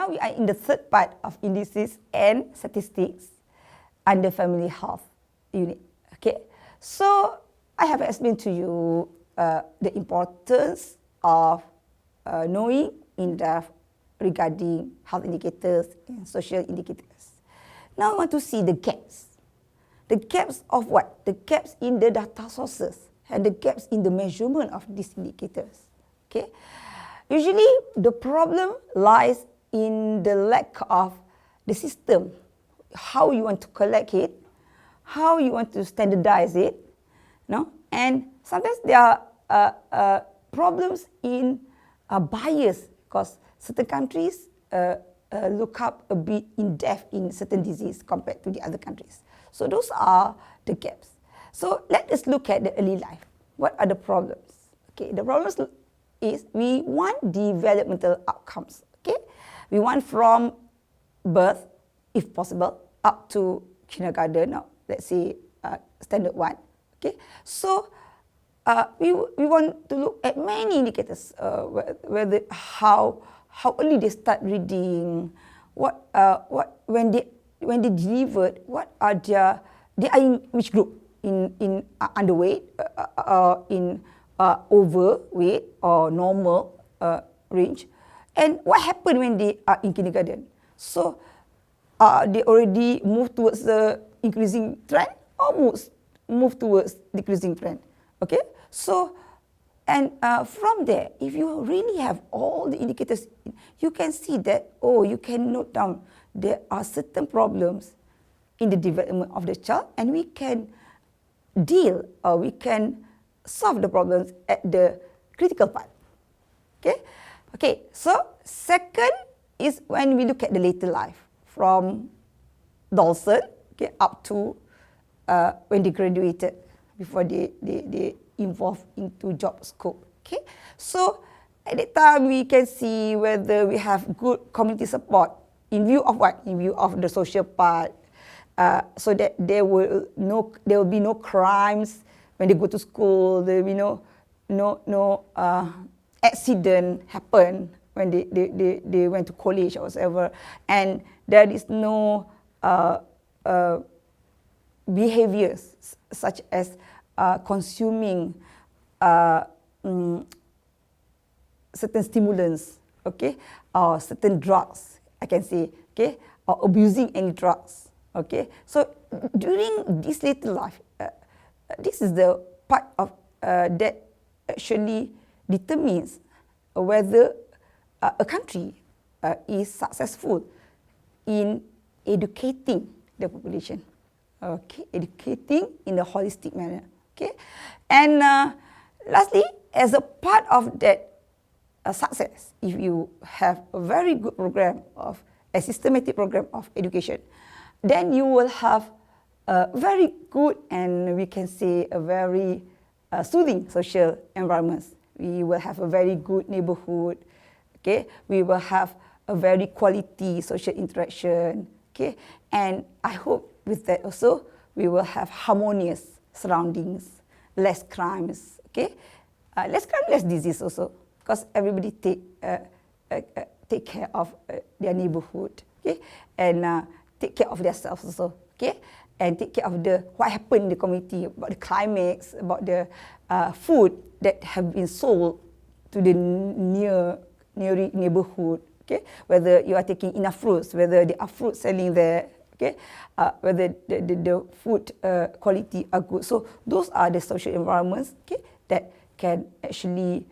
now we are in the third part of indices and statistics under family health unit. Okay, so I have explained to you the importance of knowing in depth regarding health indicators and social indicators. Now I want to see the gaps. The gaps of what? The gaps in the data sources and the gaps in the measurement of these indicators. Okay, usually the problem lies in the lack of the system, how you want to collect it, how you want to standardize it, no? And sometimes there are problems in bias because certain countries look up a bit in depth in certain disease compared to the other countries. So those are the gaps. So let us look at the early life. What are the problems? Okay, the problems is we want developmental outcomes. Okay, we want from birth, if possible, up to kindergarten, or let's say standard 1. Okay, so we want to look at many indicators, whether how early they start reading, what when they delivered, what are they are in which group, in underweight, in overweight or normal range, and what happened when they are in kindergarten. So they already move towards the increasing trend or move towards decreasing trend. Okay, so and from there, if you really have all the indicators, you can see that, you can note down there are certain problems in the development of the child, and we can deal or we can solve the problems at the critical part. Okay, so second is when we look at the later life, from adolescence, up to when they graduated, before they evolve into job scope. Okay, so at that time we can see whether we have good community support in view of what? In view of the social part, so that there will be no crimes when they go to school. There will be no accident happen when they went to college or whatever, and there is no behaviors such as consuming certain stimulants, okay, or certain drugs, I can say, okay, or abusing any drugs, okay. So during this later life, this is the part of that actually determines whether a country is successful in educating the population, okay, educating in a holistic manner, okay. And lastly, as a part of that success, if you have a very good program of a systematic program of education, then you will have a very good, and we can say a very soothing social environments. We will have a very good neighborhood, okay. We will have a very quality social interaction, okay. And I hope with that also we will have harmonious surroundings, less crimes, okay. Less crime, less disease also, because everybody take care of their neighborhood, okay, and take care of themselves also, okay, and take care of what happened in the community, about the climax, about the food that have been sold to the near neighborhood, okay, whether you are taking enough fruits, whether there are fruits selling there, okay, whether the food quality are good. So those are the social environments, okay, that can actually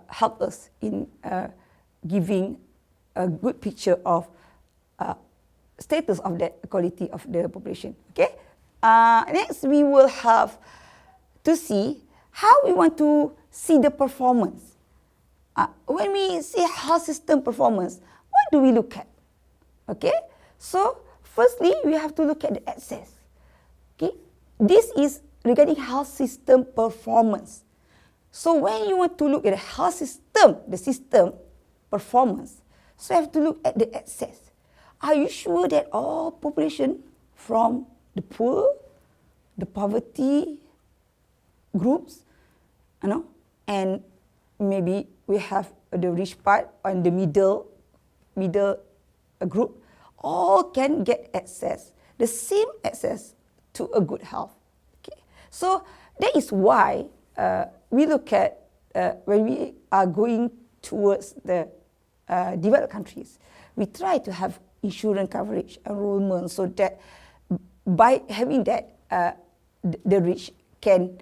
help us in giving a good picture of status of the quality of the population. Okay. Next, we will have to see how we want to see the performance. When we see health system performance, what do we look at? Okay. So firstly, we have to look at the access. Okay. This is regarding health system performance. So when you want to look at the health system, the system performance, so you have to look at the access. Are you sure that all population from the poor, the poverty groups, and maybe we have the rich part and the middle group, all can get access, the same access to a good health. Okay? So that is why we look at when we are going towards the developed countries, we try to have insurance coverage, enrollment, so that by having that, the rich can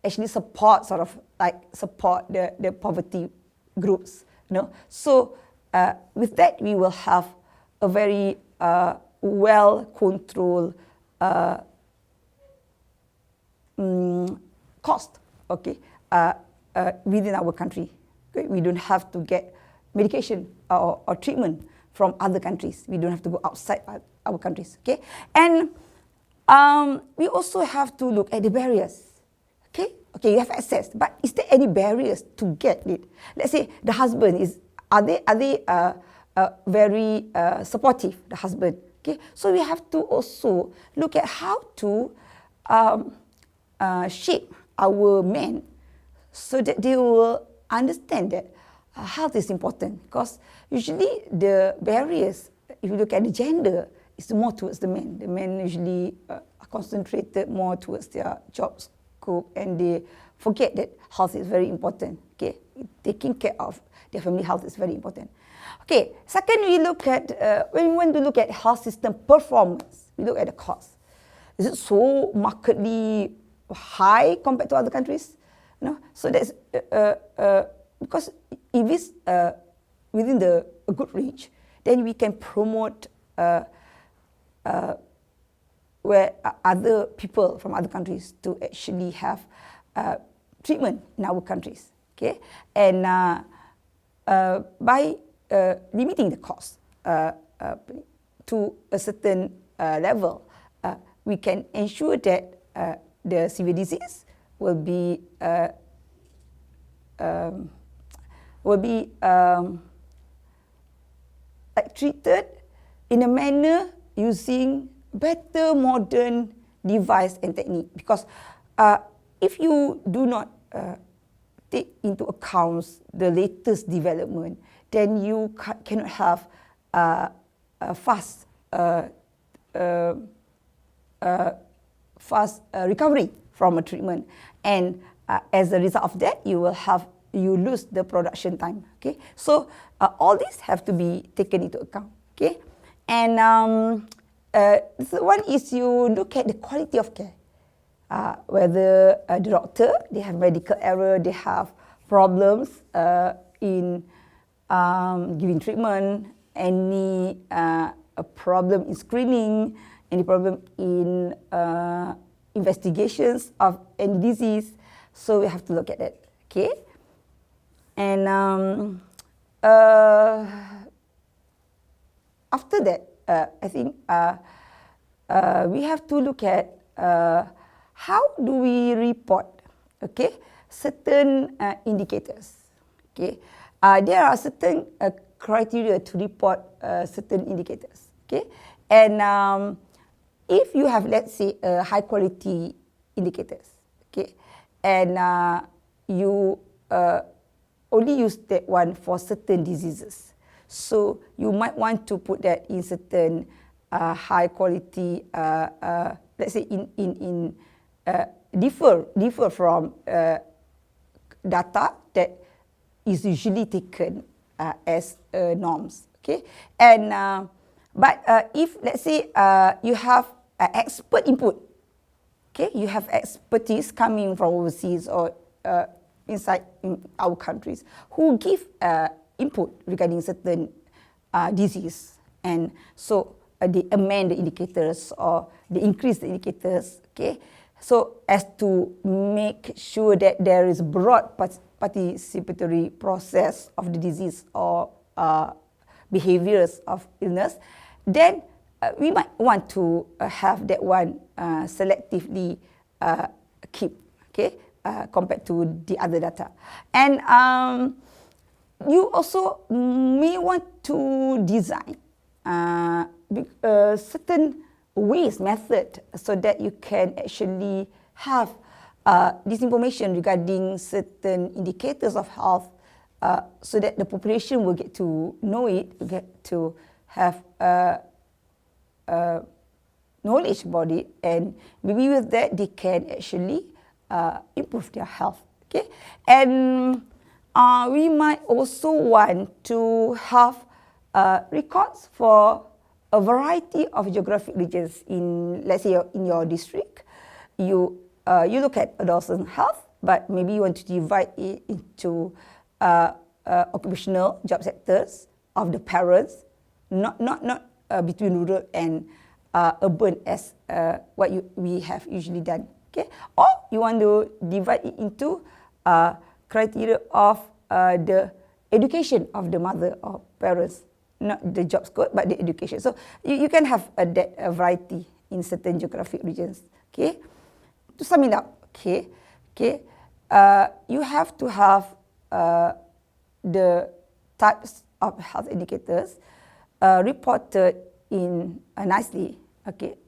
actually support the poverty groups. So with that, we will have a very well-controlled cost, okay, within our country. Okay? We don't have to get medication or treatment from other countries. We don't have to go outside our countries. Okay, and we also have to look at the barriers. Okay, you have access, but is there any barriers to get it? Let's say the husband are they very supportive? The husband. Okay, so we have to also look at how to shape our men so that they will understand that health is important. Because usually the barriers, if you look at the gender, is more towards the men. The men usually are concentrated more towards their job scope, and they forget that health is very important. Okay, taking care of their family health is very important. Okay, second, we look at when we want to look at health system performance, we look at the cost. Is it so markedly high compared to other countries? So that's because if it's within a good range, then we can promote where other people from other countries to actually have treatment in our countries. Okay, and by limiting the cost to a certain level, we can ensure that the severe disease will be treated in a manner using better modern device and technique. Because if you do not take into account the latest development, then you cannot have a fast recovery from a treatment, and as a result of that, you lose the production time. Okay, so all these have to be taken into account. Okay, and the one is you look at the quality of care, whether the doctor, they have medical error, they have problems in giving treatment, any problem in screening, any problem in investigations of any disease. So we have to look at that. Okay, and after that, I think we have to look at how do we report, okay, certain indicators. Okay, there are certain criteria to report certain indicators. Okay, and if you have, let's say, high quality indicators, okay, and you only use that one for certain diseases, so you might want to put that in certain high quality, let's say in differ from data that is usually taken as norms. Okay, and but if, let's say, you have expert input, okay, you have expertise coming from overseas or inside in our countries who give input regarding certain disease, and so they amend the indicators or they increase the indicators. Okay, so as to make sure that there is broad participatory process of the disease or behaviors of illness, then we might want to have that one selectively keep, okay, compared to the other data. And you also may want to design certain ways, method, so that you can actually have this information regarding certain indicators of health, so that the population will get to know it, get to have knowledge about it, and maybe with that they can actually improve their health. Okay, and we might also want to have records for a variety of geographic regions. In, let's say, in your district, you look at adolescent health, but maybe you want to divide it into occupational job sectors of the parents, not between rural and urban as what we have usually done. Okay, or you want to divide it into criteria of the education of the mother or parents, not the job scope, but the education. So you can have that variety in certain geographic regions. Okay, to sum it up, you have to have the types of health indicators reported in nicely,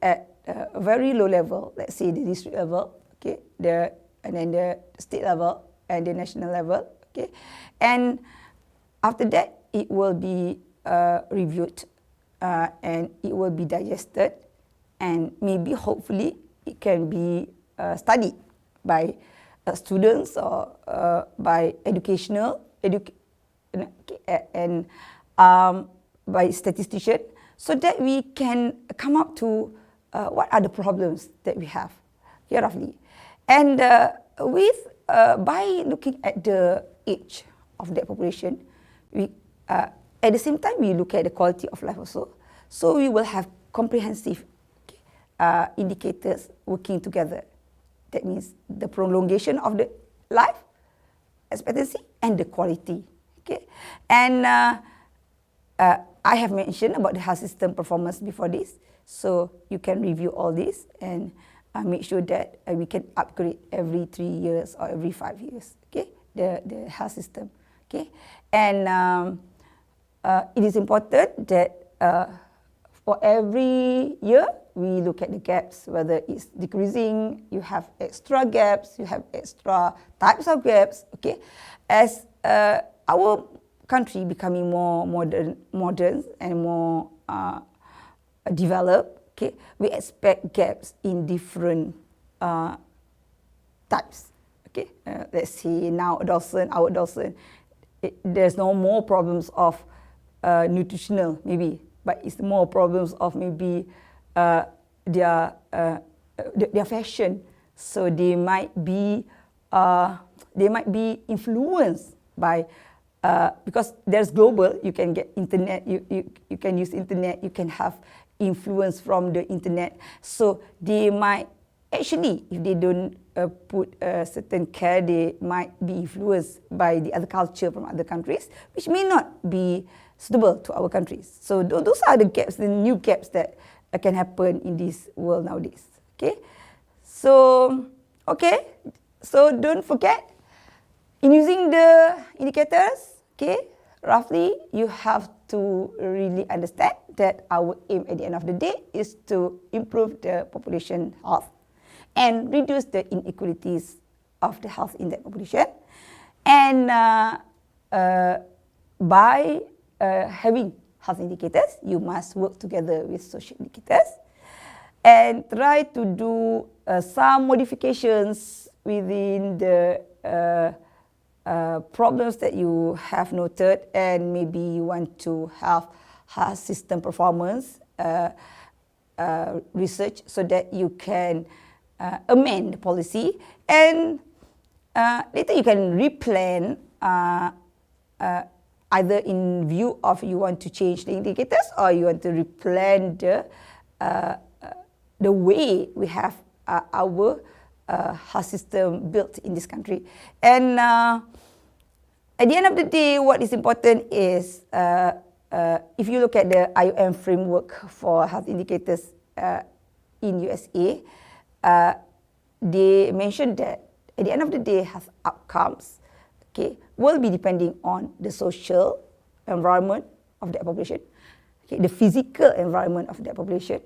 at a very low level, let's say the district level, and then the state level and the national level, and after that it will be reviewed and it will be digested, and maybe hopefully it can be studied by students or by and by statistician, so that we can come up to what are the problems that we have here roughly. And by looking at the age of that population, we at the same time we look at the quality of life also. So we will have comprehensive indicators working together. That means the prolongation of the life expectancy and the quality. Okay, and I have mentioned about the health system performance before this, so you can review all this and make sure that we can upgrade every 3 years or every 5 years. Okay, the health system. Okay, and it is important that for every year we look at the gaps, whether it's decreasing, you have extra gaps, you have extra types of gaps. Okay, as our country becoming more modern and more developed, okay, we expect gaps in different types. Okay, let's see now our adolescent, there's no more problems of nutritional maybe, but it's more problems of maybe their fashion. So they might be influenced by because there's global, you can get internet, you can use internet, you can have influence from the internet. So they might actually, if they don't put a certain care, they might be influenced by the other culture from other countries, which may not be suitable to our countries. So those are the gaps, the new gaps that can happen in this world nowadays. Okay, so don't forget, in using the indicators, okay, roughly you have to really understand that our aim at the end of the day is to improve the population health and reduce the inequalities of the health in that population. And by having health indicators, you must work together with social indicators and try to do some modifications within the problems that you have noted, and maybe you want to have health system performance research so that you can amend the policy, and later you can replan either in view of you want to change the indicators or you want to replan the way we have our health system built in this country. And at the end of the day, what is important is if you look at the IOM framework for health indicators in USA, they mentioned that at the end of the day, health outcomes, okay, will be depending on the social environment of that population, okay, the physical environment of that population.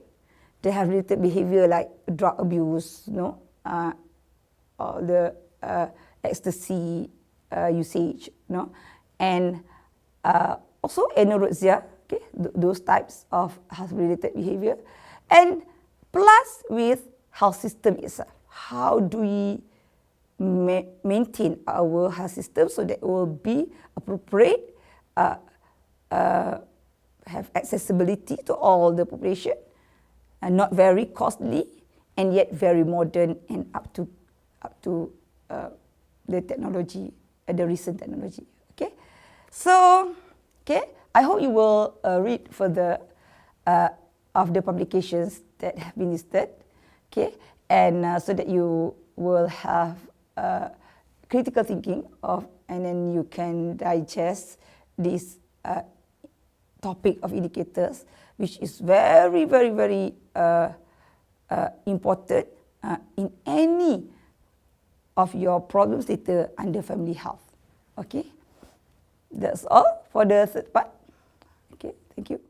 They have related behavior like drug abuse, or the ecstasy usage, and also anorexia, Okay, those types of health-related behavior, and plus with health system itself. How do we maintain our health system so that it will be appropriate, have accessibility to all the population, and not very costly, and yet very modern and up to the technology, the recent technology. Okay, so I hope you will read further of the publications that have been listed. Okay, and so that you will have critical thinking of, and then you can digest this topic of indicators, which is very, very, very important in any of your problems later under family health. Okay, that's all for the third part. Okay, thank you.